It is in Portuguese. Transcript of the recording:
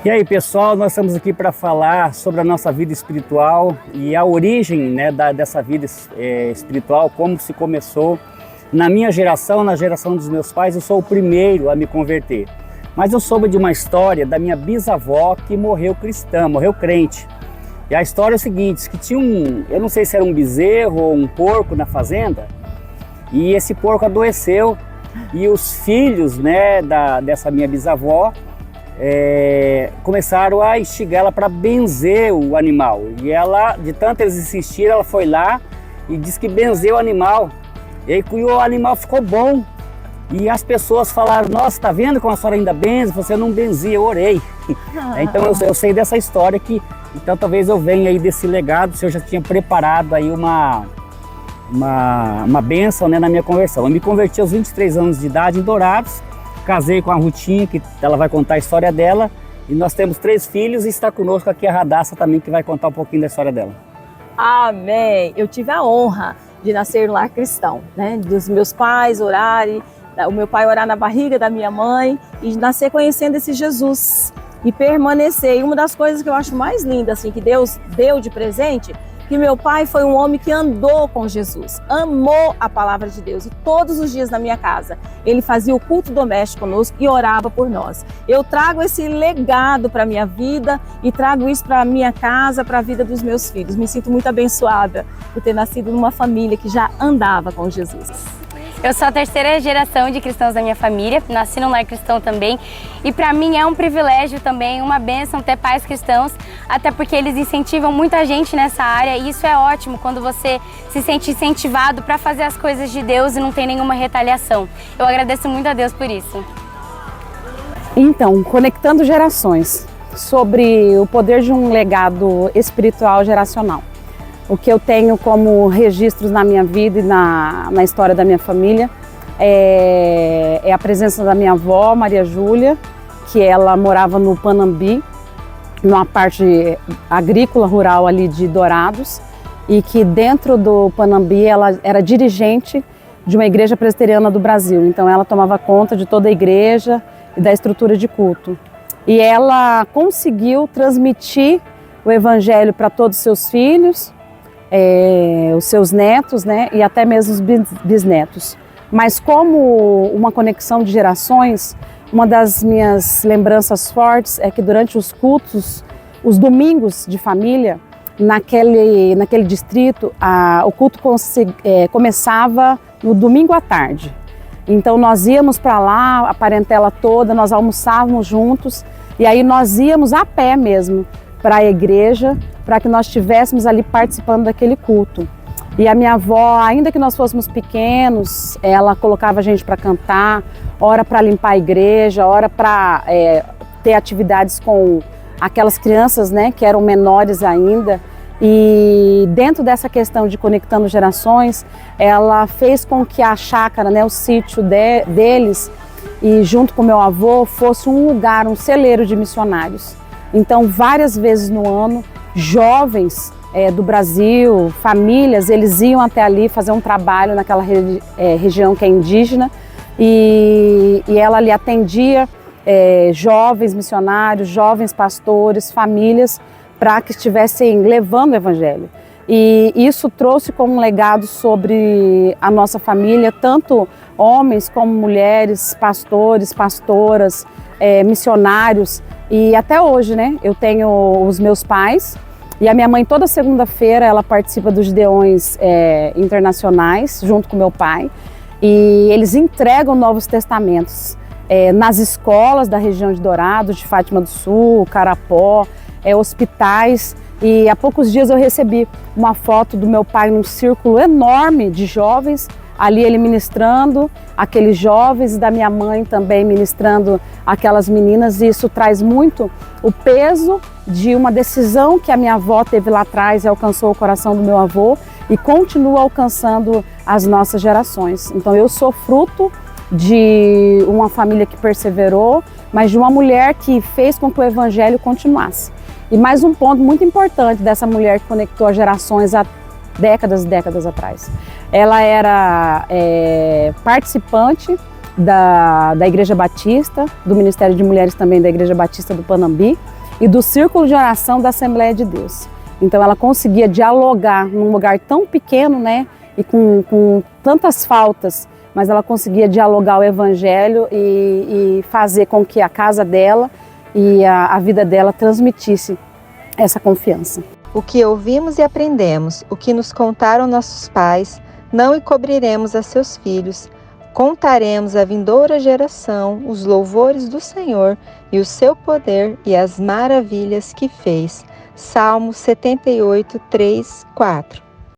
E aí, pessoal, nós estamos aqui para falar sobre a nossa vida espiritual e a origem, né, dessa vida espiritual, como se começou. Na minha geração, na geração dos meus pais, eu sou o primeiro a me converter. Mas eu soube de uma história da minha bisavó que morreu cristã, morreu crente. E a história é o seguinte, que tinha eu não sei se era um bezerro ou um porco na fazenda, e esse porco adoeceu, e os filhos, né, dessa minha bisavó, começaram a instigar ela para benzer o animal. E ela, de tanto eles insistirem, ela foi lá e disse que benzeu o animal. E aí o animal ficou bom. E as pessoas falaram, nossa, tá vendo como a senhora ainda benze? Você não benzia, eu orei. Então eu sei dessa história então talvez eu venha aí desse legado, se eu já tinha preparado aí uma bênção, né, na minha conversão. Eu me converti aos 23 anos de idade em Dourados. Casei com a Rutinha, que ela vai contar a história dela. E nós temos 3 filhos e está conosco aqui a Radassa também, que vai contar um pouquinho da história dela. Amém! Eu tive a honra de nascer no lar cristão, né? Dos meus pais orarem, o meu pai orar na barriga da minha mãe e nascer conhecendo esse Jesus e permanecer. E uma das coisas que eu acho mais linda, assim, que Deus deu de presente, que meu pai foi um homem que andou com Jesus, amou a palavra de Deus e todos os dias na minha casa ele fazia o culto doméstico conosco e orava por nós. Eu trago esse legado para a minha vida e trago isso para a minha casa, para a vida dos meus filhos. Me sinto muito abençoada por ter nascido numa família que já andava com Jesus. Eu sou a 3ª geração de cristãos da minha família, nasci num lar cristão também e para mim é um privilégio também, uma bênção ter pais cristãos, até porque eles incentivam muita gente nessa área e isso é ótimo quando você se sente incentivado para fazer as coisas de Deus e não tem nenhuma retaliação. Eu agradeço muito a Deus por isso. Então, conectando gerações, sobre o poder de um legado espiritual geracional. O que eu tenho como registros na minha vida e na história da minha família é a presença da minha avó, Maria Júlia, que ela morava no Panambi, numa parte agrícola rural ali de Dourados, e que dentro do Panambi ela era dirigente de uma igreja presbiteriana do Brasil. Então ela tomava conta de toda a igreja e da estrutura de culto. E ela conseguiu transmitir o evangelho para todos os seus filhos, os seus netos, né, e até mesmo os bisnetos. Mas como uma conexão de gerações, uma das minhas lembranças fortes é que durante os cultos, os domingos de família, naquele distrito, o culto começava no domingo à tarde. Então nós íamos para lá, a parentela toda, nós almoçávamos juntos e aí nós íamos a pé mesmo para a igreja, para que nós estivéssemos ali participando daquele culto. E a minha avó, ainda que nós fôssemos pequenos, ela colocava a gente para cantar, hora para limpar a igreja, hora para ter atividades com aquelas crianças, né, que eram menores ainda. E dentro dessa questão de conectando gerações, ela fez com que a chácara, né, o sítio deles, e junto com meu avô, fosse um lugar, um celeiro de missionários. Então, várias vezes no ano, jovens do Brasil, famílias, eles iam até ali fazer um trabalho naquela região que é indígena e ela ali atendia jovens missionários, jovens pastores, famílias, para que estivessem levando o evangelho. E isso trouxe como um legado sobre a nossa família, tanto homens como mulheres, pastores, pastoras, missionários. E até hoje, né, eu tenho os meus pais e a minha mãe toda segunda-feira ela participa dos Gideões internacionais junto com meu pai e eles entregam Novos Testamentos nas escolas da região de Dourados, de Fátima do Sul, Carapó, hospitais. E há poucos dias eu recebi uma foto do meu pai num círculo enorme de jovens, ali ele ministrando aqueles jovens e da minha mãe também ministrando aquelas meninas, e isso traz muito o peso de uma decisão que a minha avó teve lá atrás e alcançou o coração do meu avô e continua alcançando as nossas gerações. Então eu sou fruto de uma família que perseverou, mas de uma mulher que fez com que o evangelho continuasse. E mais um ponto muito importante dessa mulher que conectou as gerações há décadas e décadas atrás. Ela era participante da Igreja Batista, do Ministério de Mulheres também da Igreja Batista do Panambi e do Círculo de Oração da Assembleia de Deus. Então ela conseguia dialogar num lugar tão pequeno, né, e com tantas faltas, mas ela conseguia dialogar o Evangelho e fazer com que a casa dela e a vida dela transmitisse essa confiança. O que ouvimos e aprendemos, o que nos contaram nossos pais, não encobriremos a seus filhos. Contaremos à vindoura geração os louvores do Senhor e o seu poder e as maravilhas que fez. Salmo 78, 3, 4.